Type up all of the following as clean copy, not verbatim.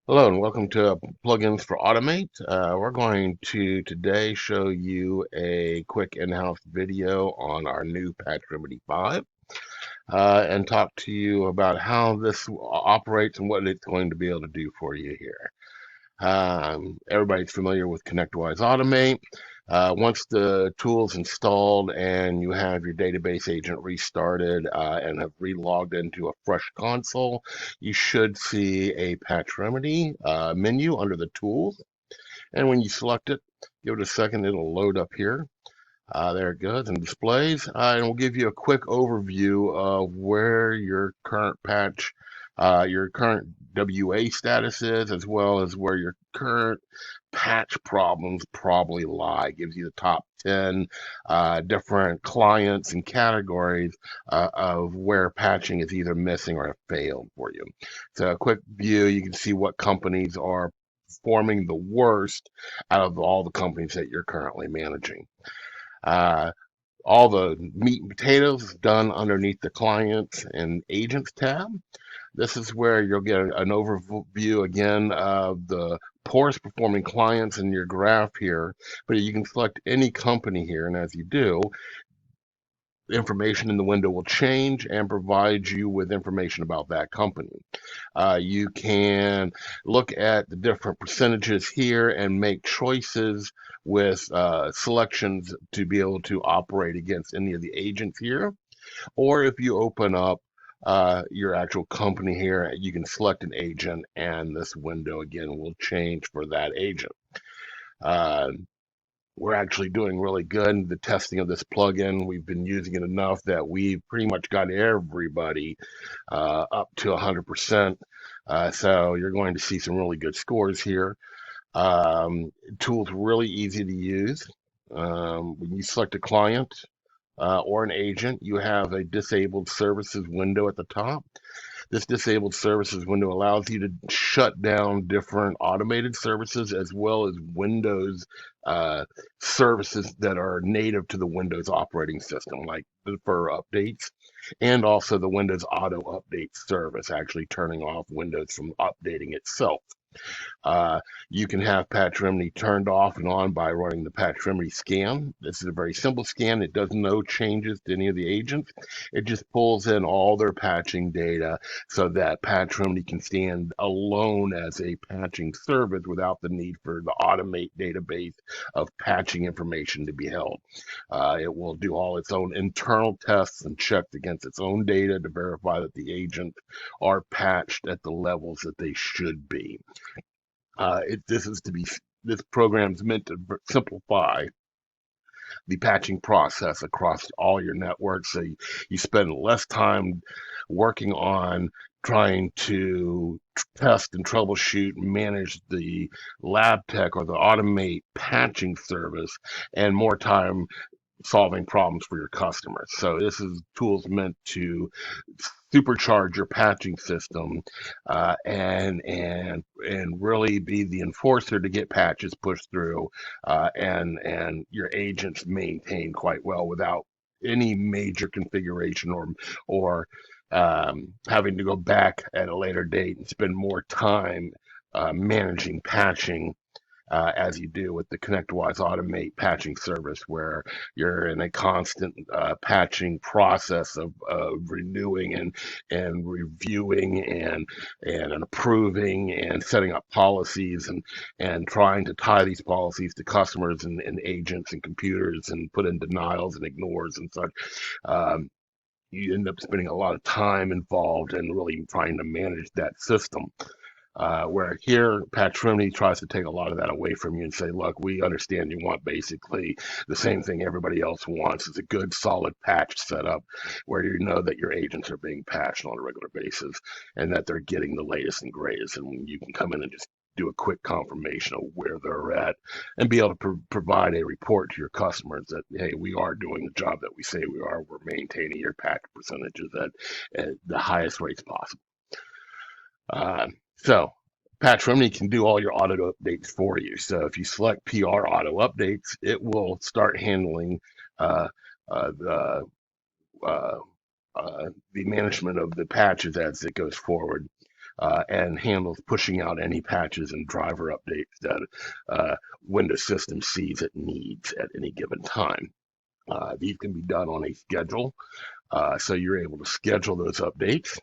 Hello and welcome to Plugins for Automate. We're going to today show you a quick in-house video on our new Patch Remedy 5 and talk to you about how this operates and what it's going to be able to do for you here. Everybody's familiar with ConnectWise Automate. Once the tool's installed and you have your database agent restarted and have relogged into a fresh console, you should see a Patch Remedy menu under the tools. And when you select it, give it a second, it'll load up here. There it goes and displays. And we'll give you a quick overview of where your current patch, your current WA status is, as well as where your current patch problems probably lie. Gives you the top 10 different clients and categories of where patching is either missing or have failed for you. So a quick view, you can see what companies are performing the worst out of all the companies that you're currently managing. Uh, all the meat and potatoes done underneath the clients and agents tab. This is where you'll get an overview again of the poorest performing clients in your graph here, but you can select any company here, and as you do, information in the window will change and provide you with information about that company. You can look at the different percentages here and make choices with selections to be able to operate against any of the agents here. Or if you open up your actual company here, you can select an agent and this window again will change for that agent. Uh, we're actually doing really good. The testing of this plugin, we've been using it enough that we've pretty much got everybody up to 100%. So you're going to see some really good scores here. Tool's really easy to use. When you select a client or an agent, you have a disabled services window at the top. This disabled services window allows you to shut down different automated services as well as Windows services that are native to the Windows operating system, like for updates, and also the Windows Auto Update service, actually turning off Windows from updating itself. Uh, you can have Patch Remedy turned off and on by running the Patch Remedy scan. This is a very simple scan. It does no changes to any of the agents. It just pulls in all their patching data so that Patch Remedy can stand alone as a patching service without the need for the Automate database of patching information to be held. It will do all its own internal tests and checks against its own data to verify that the agents are patched at the levels that they should be. This program is meant to simplify the patching process across all your networks, so you spend less time working on trying to test and troubleshoot and manage the lab tech or the automate patching service, and more time solving problems for your customers. So this is tools meant to supercharge your patching system and really be the enforcer to get patches pushed through and your agents maintained quite well without any major configuration or having to go back at a later date and spend more time managing patching as you do with the ConnectWise Automate patching service, where you're in a constant patching process of renewing and reviewing and approving and setting up policies and trying to tie these policies to customers and agents and computers and put in denials and ignores and such. You end up spending a lot of time involved in really trying to manage that system. Where here, Patch Remedy tries to take a lot of that away from you and say, look, we understand you want basically the same thing everybody else wants. It's a good, solid patch setup where you know that your agents are being patched on a regular basis and that they're getting the latest and greatest. And you can come in and just do a quick confirmation of where they're at and be able to provide a report to your customers that, hey, we are doing the job that we say we are. We're maintaining your patch percentages at the highest rates possible. So Patch Remedy can do all your auto updates for you. So if you select PR auto updates, it will start handling uh, uh, the uh, the management of the patches as it goes forward. and handles pushing out any patches and driver updates that Windows system sees it needs at any given time. These can be done on a schedule, so you're able to schedule those updates.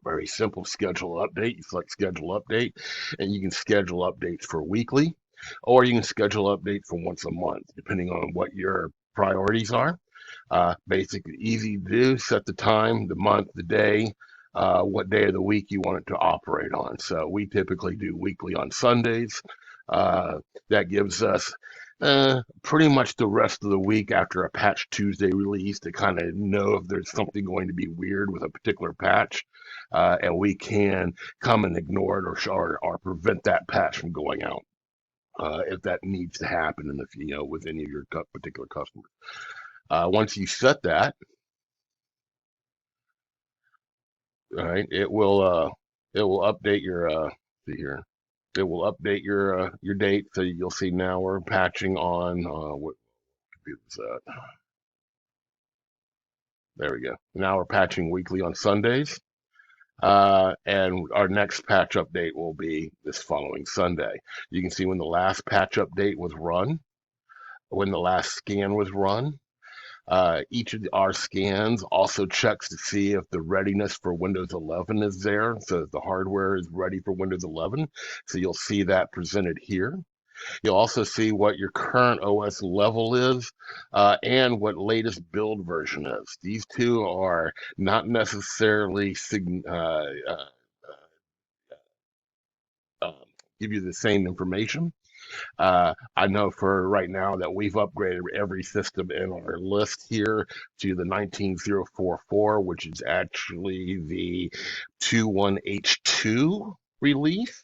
Very simple schedule update. You select schedule update, and you can schedule updates for weekly, or you can schedule updates for once a month, depending on what your priorities are. Basically, easy to do. Set the time, the month, the day, what day of the week you want it to operate on. So we typically do weekly on Sundays. That gives us pretty much the rest of the week after a patch Tuesday release to kind of know if there's something going to be weird with a particular patch, and we can come and ignore it or prevent that patch from going out. If that needs to happen in the with any of your particular customers. Once you set that, all right, it will update your see here. It will update your date, so you'll see now we're patching on what computer is that? There we go. Now we're patching weekly on Sundays, and our next patch update will be this following Sunday. You can see when the last patch update was run, when the last scan was run. Each of our scans also checks to see if the readiness for Windows 11 is there, so the hardware is ready for Windows 11. So you'll see that presented here. You'll also see what your current OS level is and what latest build version is. These two are not necessarily give you the same information. I know for right now that we've upgraded every system in our list here to the 19044, which is actually the 21H2 release.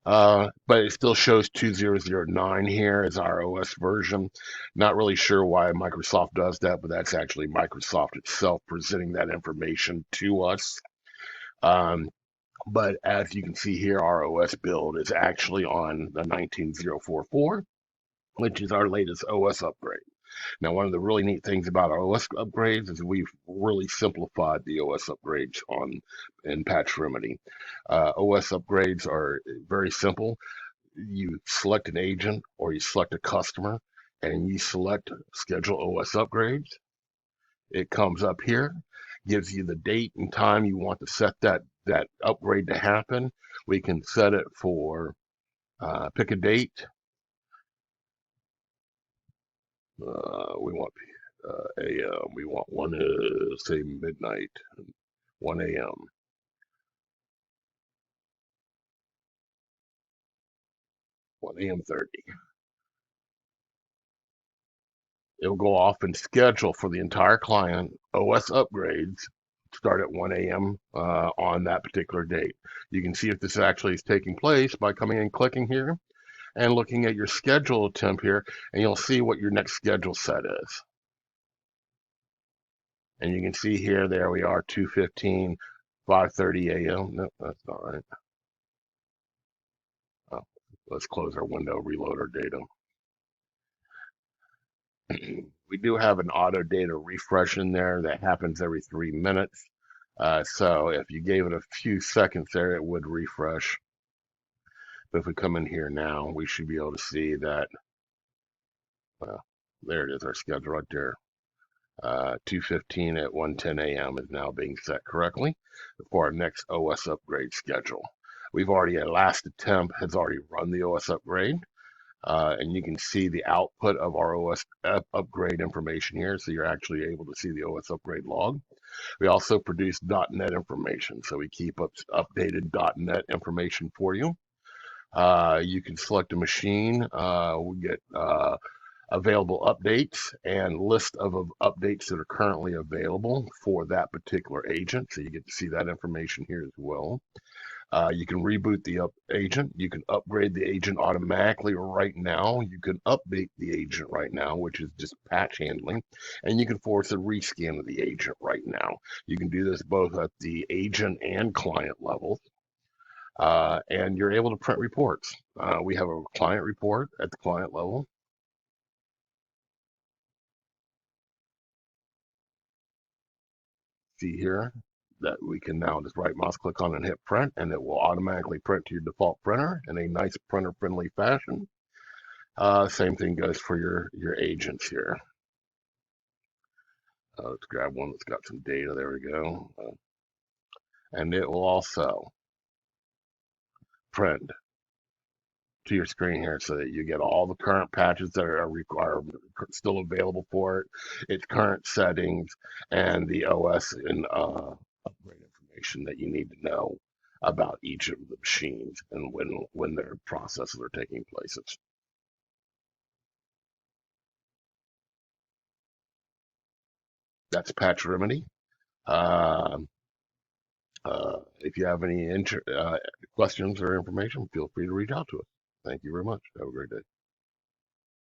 But it still shows 2009 here as our OS version. Not really sure why Microsoft does that, but that's actually Microsoft itself presenting that information to us. But as you can see here, our OS build is actually on the 19044, which is our latest OS upgrade. Now, one of the really neat things about our OS upgrades is we've really simplified the OS upgrades in Patch Remedy. OS upgrades are very simple. You select an agent or you select a customer and you select schedule OS upgrades. It comes up here, gives you the date and time you want to set that upgrade to happen. We can set it for pick a date. We want AM. We want one say midnight, 1 a.m. 1 a.m. 30. It'll go off and schedule for the entire client OS upgrades start at 1 a.m. On that particular date. You can see if this actually is taking place by coming and clicking here and looking at your schedule temp here, and you'll see what your next schedule set is. And you can see here, there we are, 2:15, 5:30 a.m. No, that's not right. Oh, let's close our window, reload our data. We do have an auto data refresh in there that happens every 3 minutes. So if you gave it a few seconds there, it would refresh. But if we come in here now, we should be able to see that, well, there it is, our schedule right there. 2:15 at 1:10 a.m. is now being set correctly for our next OS upgrade schedule. We've already, at last attempt, has already run the OS upgrade. And you can see the output of our OS upgrade information here. So you're actually able to see the OS upgrade log. We also produce .NET information. So we keep updated .NET information for you. You can select a machine. We get available updates and list of updates that are currently available for that particular agent. So you get to see that information here as well. You can reboot the agent. You can upgrade the agent automatically right now. You can update the agent right now, which is just patch handling. And you can force a rescan of the agent right now. You can do this both at the agent and client levels. And you're able to print reports. We have a client report at the client level. See here, that we can now just right mouse click on and hit print, and it will automatically print to your default printer in a nice printer friendly fashion. Same thing goes for your agents here. Let's grab one that's got some data. There we go. And it will also print to your screen here so that you get all the current patches that are still available for it, its current settings, and the OS and upgrade information that you need to know about each of the machines and when their processes are taking places. That's Patch Remedy. If you have any questions or information, feel free to reach out to us. Thank you very much. Have a great day.